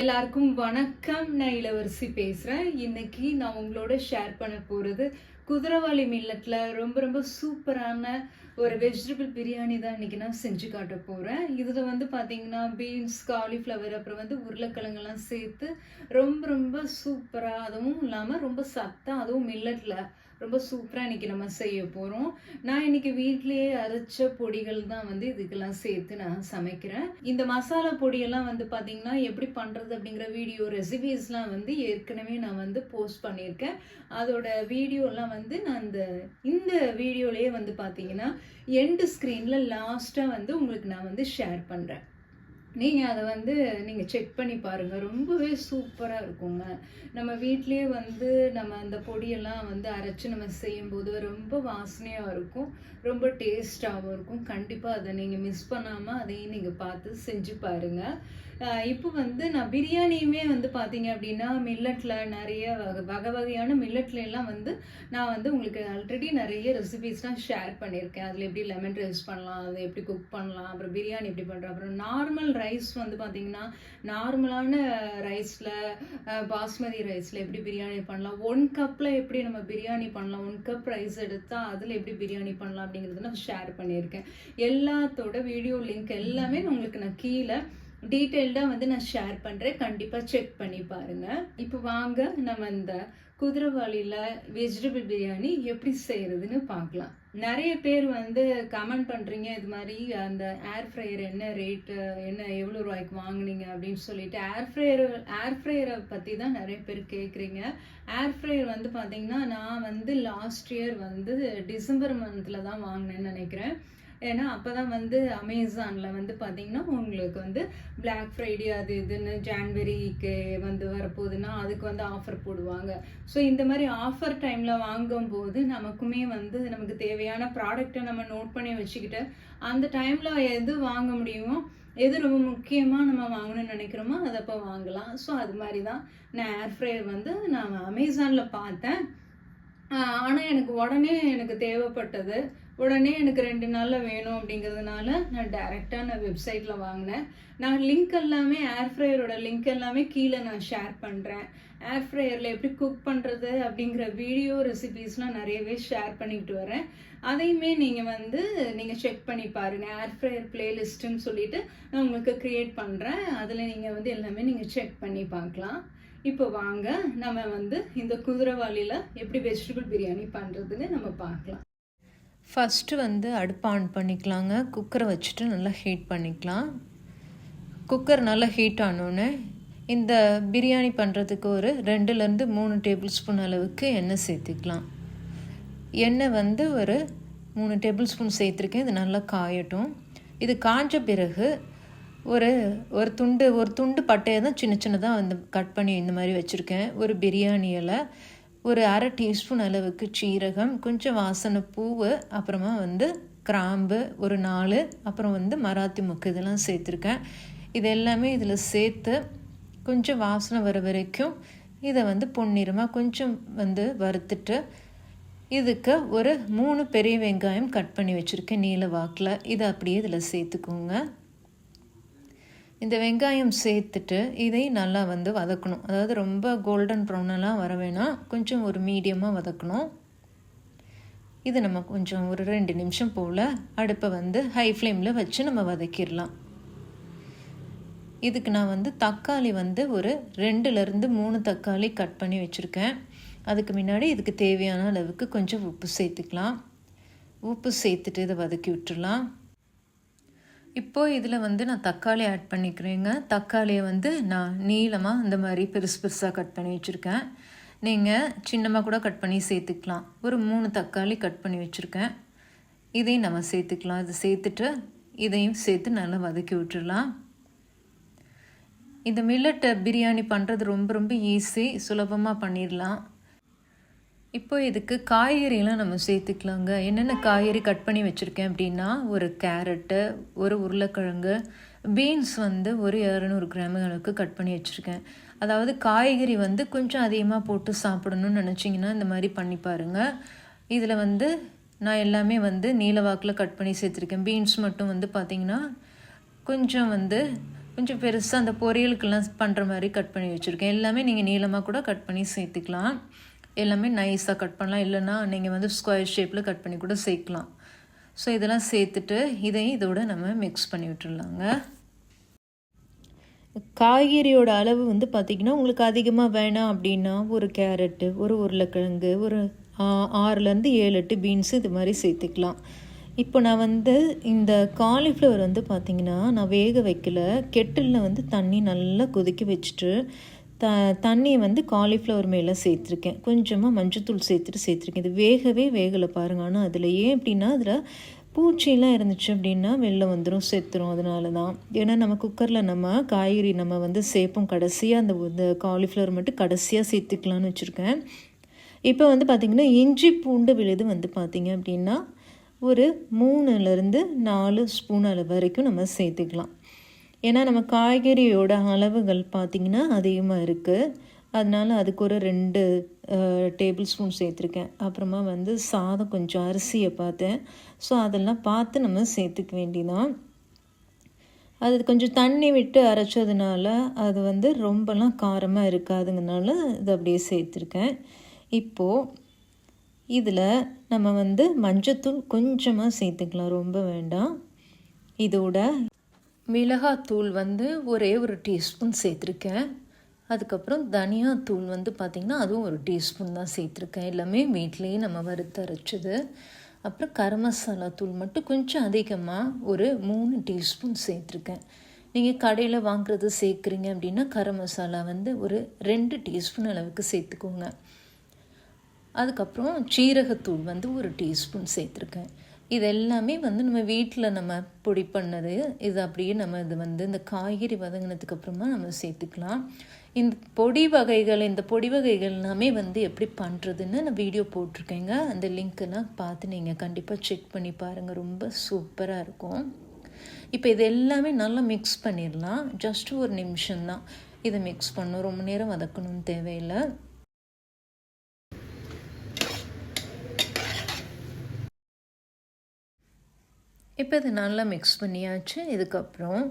எல்லாருக்கும் வணக்கம். நான் இளவரசி பேசுறேன். இன்னைக்கு நான் உங்களோட ஷேர் பண்ண போறது குதிரவாலி மில்லட்ல ரொம்ப ரொம்ப சூப்பரான ஒரு வெஜிடபிள் பிரியாணி தான் இன்னைக்கு நான் செஞ்சு காட்ட போறேன். இதுல பாத்தீங்கன்னா பீன்ஸ், காலிஃப்ளவர், அப்புறம் உருளைக்கிழங்கெல்லாம் சேர்த்து ரொம்ப ரொம்ப சூப்பரா, அதுவும் இல்லாம ரொம்ப சத்தா, அதுவும் மில்லட்ல ரொம்ப சூப்பரா இன்னைக்கு நம்ம செய்ய போறோம். நான் இன்னைக்கு வீட்லயே அரைச்ச பொடிகள் தான் இதுக்கெல்லாம் சேர்த்து நான் சமைக்கிறேன். இந்த மசாலா பொடியெல்லாம் பாத்தீங்கன்னா எப்படி பண்றது அப்படிங்கிற வீடியோ ரெசிபிஸ்லாம் ஏற்கனவே நான் போஸ்ட் பண்ணியிருக்கேன். அதோட வீடியோலாம் நான் இந்த வீடியோலயே பாத்தீங்கன்னா எண்ட் ஸ்கிரீன்ல லாஸ்டா உங்களுக்கு நான் ஷேர் பண்றேன். நீங்க அத நீங்க செக் பண்ணி பாருங்க. ரொம்பவே சூப்பரா இருக்குங்க. நம்ம வீட்லயே நம்ம அந்த பொடியெல்லாம் அரைச்சு நம்ம செய்யும்போது ரொம்ப வாசனையா இருக்கும். ரொம்ப டேஸ்டாவும் இருக்கும். கண்டிப்பா அத நீங்க மிஸ் பண்ணாம அதையும் நீங்க பார்த்து செஞ்சு பாருங்க. இப்போ நான் பிரியாணியுமே பார்த்தீங்க அப்படின்னா மில்லட்ல நிறைய வகை வகையான மில்லட்ல எல்லாம் நான் உங்களுக்கு ஆல்ரெடி நிறைய ரெசிபிஸ்லாம் ஷேர் பண்ணியிருக்கேன். அதில் எப்படி லெமன் ரைஸ் பண்ணலாம், அதை எப்படி குக் பண்ணலாம், அப்புறம் பிரியாணி எப்படி பண்ணுறோம், அப்புறம் நார்மல் ரைஸ் பார்த்தீங்கன்னா நார்மலான ரைஸில் பாஸ்மதி ரைஸில் எப்படி பிரியாணி பண்ணலாம், 1 கப்பில் எப்படி நம்ம பிரியாணி பண்ணலாம், 1 கப் ரைஸ் எடுத்தால் அதில் எப்படி பிரியாணி பண்ணலாம் அப்படிங்கிறது நான் ஷேர் பண்ணியிருக்கேன். எல்லாத்தோட வீடியோ லிங்க் எல்லாமே உங்களுக்கு நான் கீழே டீட்டெயில்டாக நான் ஷேர் பண்ணுறேன். கண்டிப்பாக செக் பண்ணி பாருங்கள். இப்போ வாங்க நம்ம இந்த குதிரவாளியில் வெஜிடபிள் பிரியாணி எப்படி செய்கிறதுன்னு பார்க்கலாம். நிறைய பேர் கமெண்ட் பண்ணுறீங்க, இது மாதிரி அந்த ஏர் ஃப்ரையர் என்ன ரேட்டு, என்ன எவ்வளோ ரூபாய்க்கு வாங்கினீங்க அப்படின்னு சொல்லிட்டு. ஏர் ஃப்ரையரை பற்றி தான் நிறைய பேர் கேட்குறீங்க. ஏர் ஃப்ரையர் பார்த்தீங்கன்னா நான் லாஸ்ட் இயர் டிசம்பர் மந்தில் தான் வாங்கினேன்னு நினைக்கிறேன். ஏன்னா அப்போ தான் அமேசானில் பார்த்தீங்கன்னா உங்களுக்கு பிளாக் ஃப்ரைடே அது இதுன்னு ஜான்வரிக்கு வரப்போகுதுன்னா அதுக்கு ஆஃபர் போடுவாங்க. ஸோ இந்த மாதிரி ஆஃபர் டைமில் வாங்கும்போது நமக்குமே நமக்கு தேவையான ப்ராடக்டை நம்ம நோட் பண்ணி வச்சுக்கிட்டு அந்த டைமில் எது வாங்க முடியுமோ, எது ரொம்ப முக்கியமாக நம்ம வாங்கணும்னு நினைக்கிறோமோ அதை அப்போ வாங்கலாம். ஸோ அது மாதிரி தான் நான் ஏர் ஃப்ரையர் நான் அமேசானில் பார்த்தேன். ஆனால் எனக்கு உடனே தேவைப்பட்டது. உடனே எனக்கு 2 நாளில் வேணும் அப்படிங்கிறதுனால நான் டைரெக்டாக வெப்சைட்டில் வாங்கினேன். நான் லிங்க் எல்லாமே ஏர் ஃப்ரையரோட லிங்க் எல்லாமே கீழே நான் ஷேர் பண்ணுறேன். ஏர் ஃப்ரையரில் எப்படி குக் பண்ணுறது அப்படிங்கிற வீடியோ ரெசிபீஸ்லாம் நிறையவே ஷேர் பண்ணிக்கிட்டு வரேன். அதையுமே நீங்கள் செக் பண்ணி பாருங்கள். ஏர் ஃப்ரையர் பிளேலிஸ்ட்டுன்னு சொல்லிட்டு நான் உங்களுக்கு க்ரியேட் பண்ணுறேன். அதில் நீங்கள் எல்லாமே நீங்கள் செக் பண்ணி பார்க்கலாம். இப்போ வாங்க நம்ம இந்த குதிரவாளியில் எப்படி வெஜிடபிள் பிரியாணி பண்ணுறதுன்னு நம்ம பார்க்கலாம். ஃபஸ்ட்டு அடுப்பு ஆன் பண்ணிக்கலாங்க. குக்கரை வச்சுட்டு நல்லா ஹீட் பண்ணிக்கலாம். குக்கர் நல்லா ஹீட் ஆனோடனே இந்த பிரியாணி பண்ணுறதுக்கு ஒரு 2லேருந்து 3 டேபிள் ஸ்பூன் அளவுக்கு எண்ணெய் சேர்த்துக்கலாம். எண்ணெய் ஒரு 3 டேபிள் ஸ்பூன் சேர்த்துருக்கேன். இது நல்லா காயட்டும். இது காஞ்ச பிறகு ஒரு துண்டு பட்டையை தான் சின்ன சின்னதாக கட் பண்ணி இந்த மாதிரி வச்சுருக்கேன். ஒரு பிரியாணி இலை, ஒரு 1/2 டீஸ்பூன் அளவுக்கு சீரகம், கொஞ்சம் வாசனை பூவு, அப்புறமா கிராம்பு ஒரு 4, அப்புறம் மராத்தி மொக்கு இதெல்லாம் சேர்த்துருக்கேன். இது எல்லாமே இதில் சேர்த்து கொஞ்சம் வாசனை வர வரைக்கும் இதை பொன்னிறமாக கொஞ்சம் வறுத்துட்டு இதுக்கு ஒரு 3 பெரிய வெங்காயம் கட் பண்ணி வச்சுருக்கேன் நீல வாக்கில். இதை அப்படியே இதில் சேர்த்துக்கோங்க. இந்த வெங்காயம் சேர்த்துட்டு இதை நல்லா வதக்கணும். அதாவது ரொம்ப கோல்டன் ப்ரௌனெல்லாம் வர வேணாம், கொஞ்சம் ஒரு மீடியமாக வதக்கணும். இது நம்ம கொஞ்சம் ஒரு 2 நிமிஷம் போல் அடுப்பை ஹை ஃப்ளேமில் வச்சு நம்ம வதக்கிடலாம். இதுக்கு நான் தக்காளி ஒரு 2லேருந்து 3 தக்காளி கட் பண்ணி வச்சுருக்கேன். அதுக்கு முன்னாடி இதுக்கு தேவையான அளவுக்கு கொஞ்சம் உப்பு சேர்த்துக்கலாம். உப்பு சேர்த்துட்டு இதை வதக்கி விட்டுடலாம். இப்போது இதில் நான் தக்காளி ஆட் பண்ணிக்கிறேங்க. தக்காளியை நான் நீளமாக இந்த மாதிரி பெருசு பெருசாக கட் பண்ணி வச்சுருக்கேன். நீங்கள் சின்னமாக கூட கட் பண்ணி சேர்த்துக்கலாம். ஒரு 3 தக்காளி கட் பண்ணி வச்சுருக்கேன். இதையும் நம்ம சேர்த்துக்கலாம். இதை சேர்த்துட்டு இதையும் சேர்த்து நல்லா வதக்கி விட்டுடலாம். இந்த மில்லட் பிரியாணி பண்ணுறது ரொம்ப ரொம்ப ஈஸி, சுலபமாக பண்ணிடலாம். இப்போ இதுக்கு காய்கறியெல்லாம் நம்ம சேர்த்துக்கலாங்க. என்னென்ன காய்கறி கட் பண்ணி வச்சுருக்கேன் அப்படின்னா, ஒரு கேரட்டு, ஒரு உருளைக்கிழங்கு, பீன்ஸ் ஒரு 200 கிராம் அளவுக்கு கட் பண்ணி வச்சுருக்கேன். அதாவது காய்கறி கொஞ்சம் அதிகமாக போட்டு சாப்பிடணும்னு நினச்சிங்கன்னா இந்த மாதிரி பண்ணி பாருங்கள். இதில் நான் எல்லாமே நீல வாக்கில் கட் பண்ணி சேர்த்துருக்கேன். பீன்ஸ் மட்டும் பார்த்திங்கன்னா கொஞ்சம் கொஞ்சம் பெருசாக அந்த பொரியலுக்கெல்லாம் பண்ணுற மாதிரி கட் பண்ணி வச்சுருக்கேன். எல்லாமே நீங்கள் நீளமாக கூட கட் பண்ணி சேர்த்துக்கலாம். எல்லாமே நைஸாக கட் பண்ணலாம், இல்லைன்னா நீங்கள் வந்து ஸ்கொயர் ஷேப்பில் கட் பண்ணி கூட சேர்க்கலாம். ஸோ இதெல்லாம் சேர்த்துட்டு இதையும் இதோட நம்ம மிக்ஸ் பண்ணி விட்டுடலாங்க. காய்கறியோட அளவு வந்து பார்த்திங்கன்னா உங்களுக்கு அதிகமாக வேணாம் அப்படின்னா ஒரு கேரட்டு, ஒரு உருளைக்கிழங்கு, ஒரு 6லேருந்து 7-8 பீன்ஸு இது மாதிரி சேர்த்துக்கலாம். இப்போ நான் வந்து இந்த காலிஃப்ளவர் வந்து பார்த்திங்கன்னா நான் வேக வைக்கல, கெட்டிலில் வந்து தண்ணி நல்லா கொதிக்க வச்சுட்டு தண்ணியை வந்து காலிஃப்ளவர் மேலே சேர்த்துருக்கேன். கொஞ்சமாக மஞ்சத்தூள் சேர்த்துருக்கேன். இது வேகலை பாருங்கள். ஆனால் அதில் ஏன் அப்படின்னா அதில் பூச்சியெல்லாம் இருந்துச்சு அப்படின்னா வெளில வந்துடும், செத்துரும். அதனால தான். ஏன்னா நம்ம குக்கரில் நம்ம காய்கறி நம்ம வந்து சேர்ப்போம் கடைசியாக, அந்த காலிஃப்ளவர் மட்டும் கடைசியாக சேர்த்துக்கலான்னு வச்சுருக்கேன். இப்போ வந்து பார்த்திங்கன்னா இஞ்சி பூண்டு விழுது வந்து பார்த்திங்க அப்படின்னா ஒரு 3லேருந்து 4 ஸ்பூன் அளவு வரைக்கும் நம்ம சேர்த்துக்கலாம். ஏன்னா நம்ம காய்கறியோட அளவுகள் பார்த்திங்கன்னா அதிகமாக இருக்குது, அதனால் அதுக்கு ஒரு 2 டேபிள் ஸ்பூன் சேர்த்துருக்கேன். அப்புறமா வந்து சாதம் கொஞ்சம் அரிசியை பார்த்தேன், ஸோ அதெல்லாம் பார்த்து நம்ம சேர்த்துக்க வேண்டியதான். அது கொஞ்சம் தண்ணி விட்டு அரைச்சதுனால அது வந்து ரொம்பலாம் காரமாக இருக்காதுங்கனால இது அப்படியே சேர்த்துருக்கேன். இப்போது இதில் நம்ம வந்து மஞ்சத்தூள் கொஞ்சமாக சேர்த்துக்கலாம், ரொம்ப வேண்டாம். இதோட மிளகாத்தூள் வந்து ஒரே ஒரு டீஸ்பூன் சேர்த்துருக்கேன். அதுக்கப்புறம் தனியாத்தூள் வந்து பார்த்திங்கன்னா அதுவும் ஒரு டீஸ்பூன் தான் சேர்த்துருக்கேன். எல்லாமே வீட்டிலேயே நம்ம வறுத்து அரைச்சது. அப்புறம் கரம் மசாலா தூள் மட்டும் கொஞ்சம் அதிகமாக ஒரு 3 டீஸ்பூன் சேர்த்துருக்கேன். நீங்கள் கடையில் வாங்குறது சேர்க்குறீங்க அப்படின்னா கரம் மசாலா வந்து ஒரு 2 டீஸ்பூன் அளவுக்கு சேர்த்துக்கோங்க. அதுக்கப்புறம் சீரகத்தூள் வந்து ஒரு டீஸ்பூன் சேர்த்துருக்கேன். இது எல்லாமே வந்து நம்ம வீட்டில் நம்ம பொடி பண்ணது. இது அப்படியே நம்ம இது வந்து இந்த காய்கறி வதங்கினதுக்கு அப்புறமா நம்ம சேர்த்துக்கலாம். இந்த பொடி வகைகள் எல்லாமே வந்து எப்படி பண்ணுறதுன்னு நான் வீடியோ போட்டிருக்கேங்க. அந்த லிங்க்கெல்லாம் பார்த்து நீங்கள் கண்டிப்பாக செக் பண்ணி பாருங்கள், ரொம்ப சூப்பராக இருக்கும். இப்போ இது எல்லாமே நல்லா மிக்ஸ் பண்ணிடலாம். ஜஸ்ட் ஒரு நிமிஷம்தான் இதை மிக்ஸ் பண்ணணும், ரொம்ப நேரம் வதக்கணும்னு தேவையில்லை. இப்போ இது நல்லா மிக்ஸ் பண்ணியாச்சு. இதுக்கப்புறம்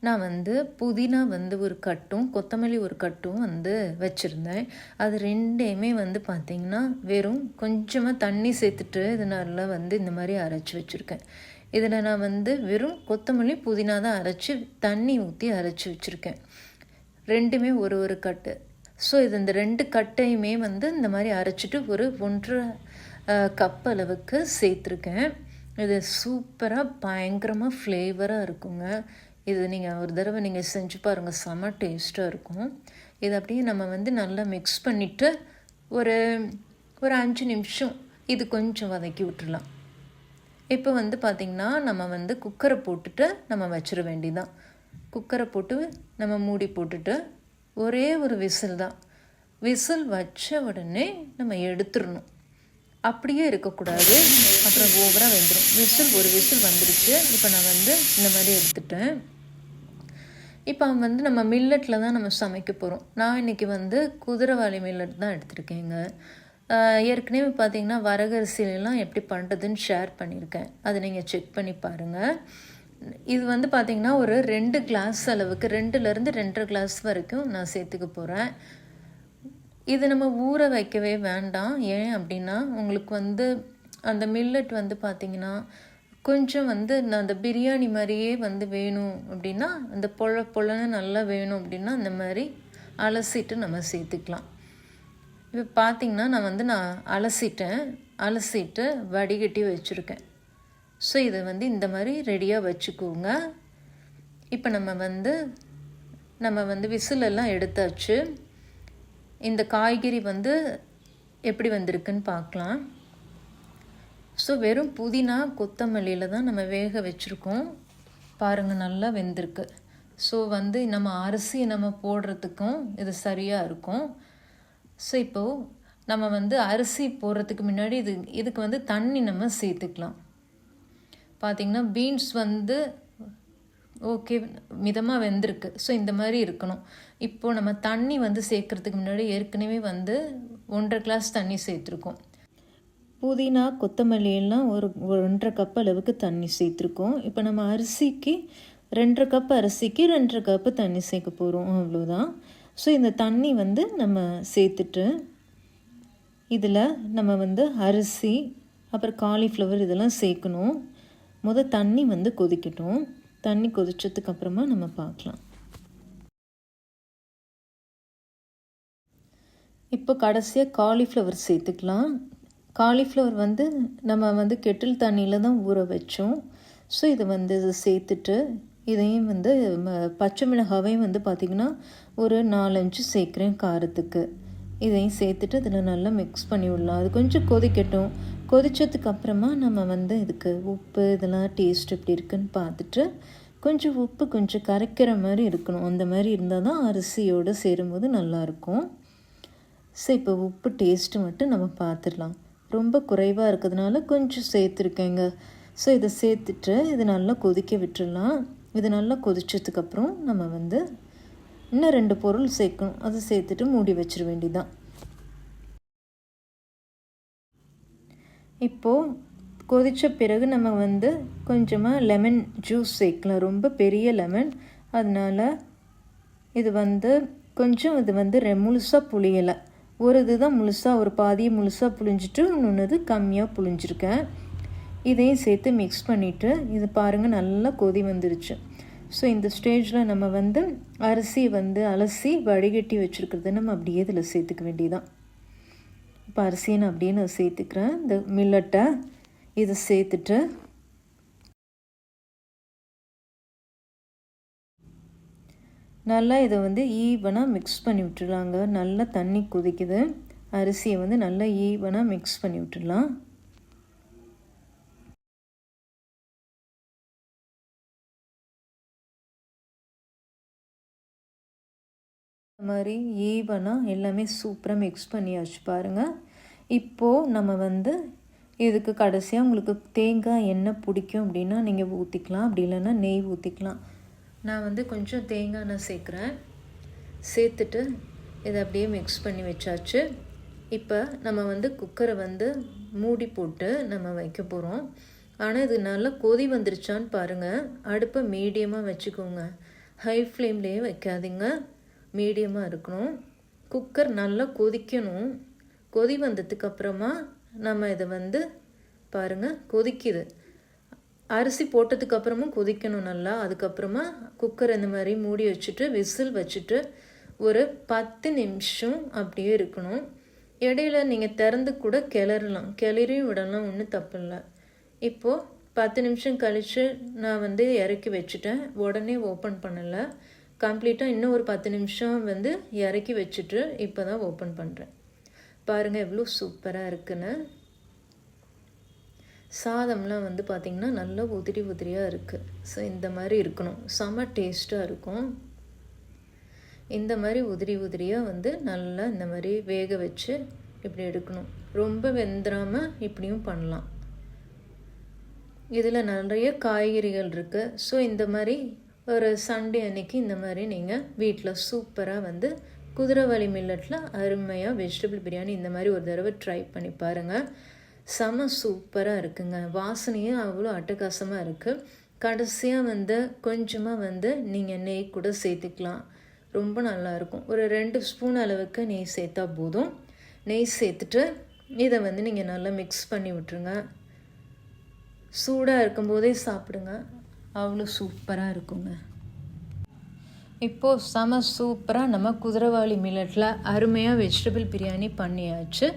நான் வந்து புதினா வந்து ஒரு கட்டும் கொத்தமல்லி ஒரு கட்டும் வந்து வச்சுருந்தேன். அது ரெண்டையுமே வந்து பார்த்திங்கன்னா வெறும் கொஞ்சமாக தண்ணி சேர்த்துட்டு இது நல்லா வந்து இந்த மாதிரி அரைச்சி வச்சுருக்கேன். இதில் நான் வந்து வெறும் கொத்தமல்லி புதினா தான் அரைச்சி தண்ணி ஊற்றி அரைச்சி வச்சுருக்கேன். ரெண்டுமே ஒரு கட்டு. ஸோ இது இந்த 2 கட்டையுமே வந்து இந்த மாதிரி அரைச்சிட்டு ஒரு 1.5 கப் அளவுக்கு சேர்த்துருக்கேன். இது சூப்பராக பயங்கரமாக ஃப்ளேவராக இருக்குங்க. இது நீங்கள் ஒரு தடவை நீங்கள் செஞ்சு பாருங்கள், செம்ம டேஸ்ட்டாக இருக்கும். இது அப்படியே நம்ம வந்து நல்லா மிக்ஸ் பண்ணிவிட்டு ஒரு 5 நிமிஷம் இது கொஞ்சம் வதக்கி விட்டுடலாம். இப்போ வந்து பார்த்திங்கன்னா நம்ம வந்து குக்கரை போட்டுட்டு நம்ம வச்சிட வேண்டியதான். குக்கரை போட்டு நம்ம மூடி போட்டுட்டு ஒரே ஒரு விசில் தான். விசில் வச்ச உடனே நம்ம எடுத்துடணும், அப்படியே இருக்கக்கூடாது, அப்புறம் ஓவராக வெந்துடும். ஒரு விசில் வந்துடுச்சு. இப்போ நான் வந்து இந்த மாதிரி எடுத்துட்டேன். இப்போ வந்து நம்ம மில்லட்டில் தான் நம்ம சமைக்க போகிறோம். நான் இன்றைக்கி வந்து குதிரைவாலி மில்லட் தான் எடுத்திருக்கேங்க. ஏற்கனவே பார்த்திங்கன்னா வரகரிசிலாம் எப்படி பண்ணுறதுன்னு ஷேர் பண்ணியிருக்கேன், அதை நீங்கள் செக் பண்ணி பாருங்கள். இது வந்து பார்த்திங்கன்னா ஒரு 2 கிளாஸ் அளவுக்கு 2லேருந்து 2.5 கிளாஸ் வரைக்கும் நான் சேர்த்துக்க போகிறேன். இது நம்ம ஊற வைக்கவே வேண்டாம். ஏன் அப்படின்னா உங்களுக்கு வந்து அந்த மில்லட் வந்து பார்த்திங்கன்னா கொஞ்சம் வந்து நான் அந்த பிரியாணி மாதிரியே வந்து வேணும் அப்படின்னா, அந்த பொலன்னு நல்லா வேணும் அப்படின்னா அந்த மாதிரி அலசிட்டு நம்ம சேர்த்துக்கலாம். இப்போ பார்த்திங்கன்னா நான் அலசிட்டு வடிகட்டி வச்சுருக்கேன். ஸோ இதை வந்து இந்த மாதிரி ரெடியாக வச்சுக்கோங்க. இப்போ நம்ம வந்து விசிலெல்லாம் எடுத்தாச்சு. இந்த காய்கறி வந்து எப்படி வந்திருக்குன்னு பார்க்கலாம். ஸோ வெறும் புதினா கொத்தமல்லியில் தான் நம்ம வேக வச்சுருக்கோம். பாருங்கள், நல்லா வெந்திருக்கு. ஸோ வந்து நம்ம அரிசியை நம்ம போடுறதுக்கும் இது சரியாக இருக்கும். ஸோ இப்போது நம்ம வந்து அரிசி போடுறதுக்கு முன்னாடி இதுக்கு வந்து தண்ணி நம்ம சேர்த்துக்கலாம். பார்த்திங்கன்னா பீன்ஸ் வந்து ஓகே மிதமாக வெந்திருக்கு. ஸோ இந்த மாதிரி இருக்கணும். இப்போது நம்ம தண்ணி வந்து சேர்க்குறதுக்கு முன்னாடி ஏற்கனவே வந்து 1.5 கிளாஸ் தண்ணி சேர்த்துருக்கோம். புதினா கொத்தமல்லி எல்லாம் ஒரு 1.5 கப் அளவுக்கு தண்ணி சேர்த்துருக்கோம். இப்போ நம்ம அரிசிக்கு 2.5 கப் அரிசிக்கு 2.5 கப்பு தண்ணி சேர்க்க போகிறோம், அவ்வளோதான். ஸோ இந்த தண்ணி வந்து நம்ம சேர்த்துட்டு இதில் நம்ம வந்து அரிசி அப்புறம் காலிஃப்ளவர் இதெல்லாம் சேர்க்கணும். தண்ணி வந்து கொதிக்கட்டும். தண்ணி கொதிச்சதுக்கப்புறமா நம்ம பார்க்கலாம். இப்போ கடைசியாக காலிஃப்ளவர் சேர்த்துக்கலாம். காலிஃப்ளவர் வந்து நம்ம வந்து கெட்டில் தண்ணியில் தான் ஊற வச்சோம். ஸோ இதை வந்து சேர்த்துட்டு இதையும் வந்து பச்சை மிளகாவையும் வந்து பார்த்திங்கன்னா ஒரு 4-5 சேர்க்குறேன் காரத்துக்கு. இதையும் சேர்த்துட்டு இதில் நல்லா மிக்ஸ் பண்ணி விடலாம். அது கொஞ்சம் கொதிக்கட்டும். கொதித்ததுக்கப்புறமா நம்ம வந்து இதுக்கு உப்பு இதெல்லாம் டேஸ்ட் எப்படி இருக்குன்னு பார்த்துட்டு கொஞ்சம் உப்பு கொஞ்சம் கரைக்கிற மாதிரி இருக்கணும். அந்த மாதிரி இருந்தால் தான் அரிசியோடு சேரும்போது நல்லாயிருக்கும். ஸோ இப்போ உப்பு டேஸ்ட்டு மட்டும் நம்ம பார்த்துடலாம். ரொம்ப குறைவாக இருக்கிறதுனால கொஞ்சம் சேர்த்துருக்கேங்க. ஸோ இதை சேர்த்துட்டு இது நல்லா கொதிக்க விட்டுடலாம். இது நல்லா கொதிச்சதுக்கப்புறம் நம்ம வந்து இன்னும் 2 பொருள் சேர்க்கணும். அதை சேர்த்துட்டு மூடி வச்சிட வேண்டியதான். இப்போது கொதித்த பிறகு நம்ம வந்து கொஞ்சமாக லெமன் ஜூஸ் சேர்க்கலாம். ரொம்ப பெரிய லெமன், அதனால் இது வந்து கொஞ்சம் இது வந்து முழுசாக புளியலை. ஒரு இது தான் முழுசாக, ஒரு பாதியை முழுசாக புளிஞ்சிட்டு இன்னொன்று கம்மியாக புளிஞ்சிருக்கேன். இதையும் சேர்த்து மிக்ஸ் பண்ணிவிட்டு இது பாருங்கள் நல்லா கொதி வந்துருச்சு. ஸோ இந்த ஸ்டேஜில் நம்ம வந்து அரிசி வந்து அலசி வடிகட்டி வச்சுருக்கிறத நம்ம அப்படியே இதில் சேர்த்துக்க வேண்டியதான். இப்போ அரிசியை நான் அப்படியே நான் சேர்த்துக்கிறேன். இந்த மில்லட்டை இதை சேர்த்துட்டு நல்லா இதை வந்து ஈவனாக மிக்ஸ் பண்ணி விட்டுடலாங்க. நல்லா தண்ணி கொதிக்குது. அரிசியை வந்து நல்லா ஈவனாக மிக்ஸ் பண்ணி விட்டுடலாம். இந்த மாதிரி ஈவனாக எல்லாமே சூப்பராக மிக்ஸ் பண்ணியாச்சு பாருங்கள். இப்போது நம்ம வந்து இதுக்கு கடைசியாக உங்களுக்கு தேங்காய் எண்ணெய் பிடிக்கும் அப்படின்னா நீங்கள் ஊற்றிக்கலாம், அப்படி இல்லைன்னா நெய் ஊற்றிக்கலாம். நான் வந்து கொஞ்சம் தேங்காய் எண்ணெய் சேர்க்குறேன். சேர்த்துட்டு இதை அப்படியே மிக்ஸ் பண்ணி வச்சாச்சு. இப்போ நம்ம வந்து குக்கரை வந்து மூடி போட்டு நம்ம வைக்க போகிறோம். ஆனால் இது நல்லா கொதி வந்துருச்சான்னு பாருங்கள். அடுப்பை மீடியமாக வச்சுக்கோங்க, ஹை ஃப்ளேம்லேயே வைக்காதீங்க, மீடியமாக இருக்கணும். குக்கர் நல்லா கொதிக்கணும். கொதி வந்ததுக்கப்புறமா நம்ம இதை வந்து பாருங்கள் கொதிக்குது. அரிசி போட்டதுக்கப்புறமும் கொதிக்கணும் நல்லா. அதுக்கப்புறமா குக்கர் இந்த மாதிரி மூடி வச்சுட்டு விசில் வச்சுட்டு ஒரு 10 நிமிஷம் அப்படியே இருக்கணும். இடையில நீங்கள் திறந்து கூட கிளறியும் விடலாம், ஒன்றும் தப்பு இல்லை. இப்போது 10 நிமிஷம் கழித்து நான் வந்து இறக்கி வச்சுட்டேன். உடனே ஓப்பன் பண்ணலை. கம்ப்ளீட்டாக இன்னும் ஒரு 10 நிமிஷம் வந்து இறக்கி வச்சுட்டு இப்போ தான் ஓப்பன் பண்ணுறேன். பாருங்கள் எவ்வளோ சூப்பராக இருக்குன்னு. சாதம்லாம் வந்து பார்த்திங்கன்னா நல்லா உதிரியாக இருக்குது. ஸோ இந்த மாதிரி இருக்கணும், செம டேஸ்ட்டாக இருக்கும். இந்த மாதிரி உதிரியாக வந்து நல்லா இந்த மாதிரி வேக வச்சு இப்படி எடுக்கணும். ரொம்ப வெந்துடாமல் இப்படியும் பண்ணலாம். இதில் நிறைய காய்கறிகள் இருக்குது. ஸோ இந்த மாதிரி ஒரு சண்டே அன்னைக்கு இந்த மாதிரி நீங்கள் வீட்டில் சூப்பராக வந்து குதிரைவாலி மில்லட்டில் அருமையாக வெஜிடபிள் பிரியாணி இந்த மாதிரி ஒரு தடவை ட்ரை பண்ணி பாருங்கள். செம சூப்பராக இருக்குங்க. வாசனையும் அவ்வளோ அட்டகாசமாக இருக்குது. கடைசியாக வந்து கொஞ்சமாக வந்து நீங்கள் நெய் கூட சேர்த்துக்கலாம், ரொம்ப நல்லாயிருக்கும். ஒரு 2 ஸ்பூன் அளவுக்கு நெய் சேர்த்தா போதும். நெய் சேர்த்துட்டு இதை வந்து நீங்கள் நல்லா மிக்ஸ் பண்ணி விட்டுருங்க. சூடாக இருக்கும்போதே சாப்பிடுங்க, அவ்வளோ சூப்பராக இருக்குங்க. இப்போது செம சூப்பராக நம்ம குதிரைவாலி மில்லட்டில் அருமையாக வெஜிடபிள் பிரியாணி பண்ணியாச்சு.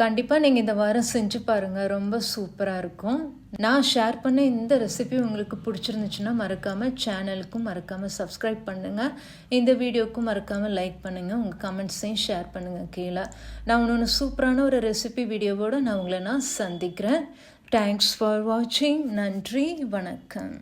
கண்டிப்பாக நீங்கள் இந்த வாரம் செஞ்சு பாருங்கள், ரொம்ப சூப்பராக இருக்கும். நான் ஷேர் பண்ண இந்த ரெசிபி உங்களுக்கு பிடிச்சிருந்துச்சுன்னா மறக்காமல் சேனலுக்கும் மறக்காமல் சப்ஸ்கிரைப் பண்ணுங்கள். இந்த வீடியோக்கும் மறக்காமல் லைக் பண்ணுங்கள். உங்கள் கமெண்ட்ஸையும் ஷேர் பண்ணுங்கள் கீழே. நான் இன்னொன்று சூப்பரான ஒரு ரெசிபி வீடியோவோடு நான் உங்களை சந்திக்கிறேன். தேங்க்ஸ் ஃபார் வாட்சிங். நன்றி, வணக்கம்.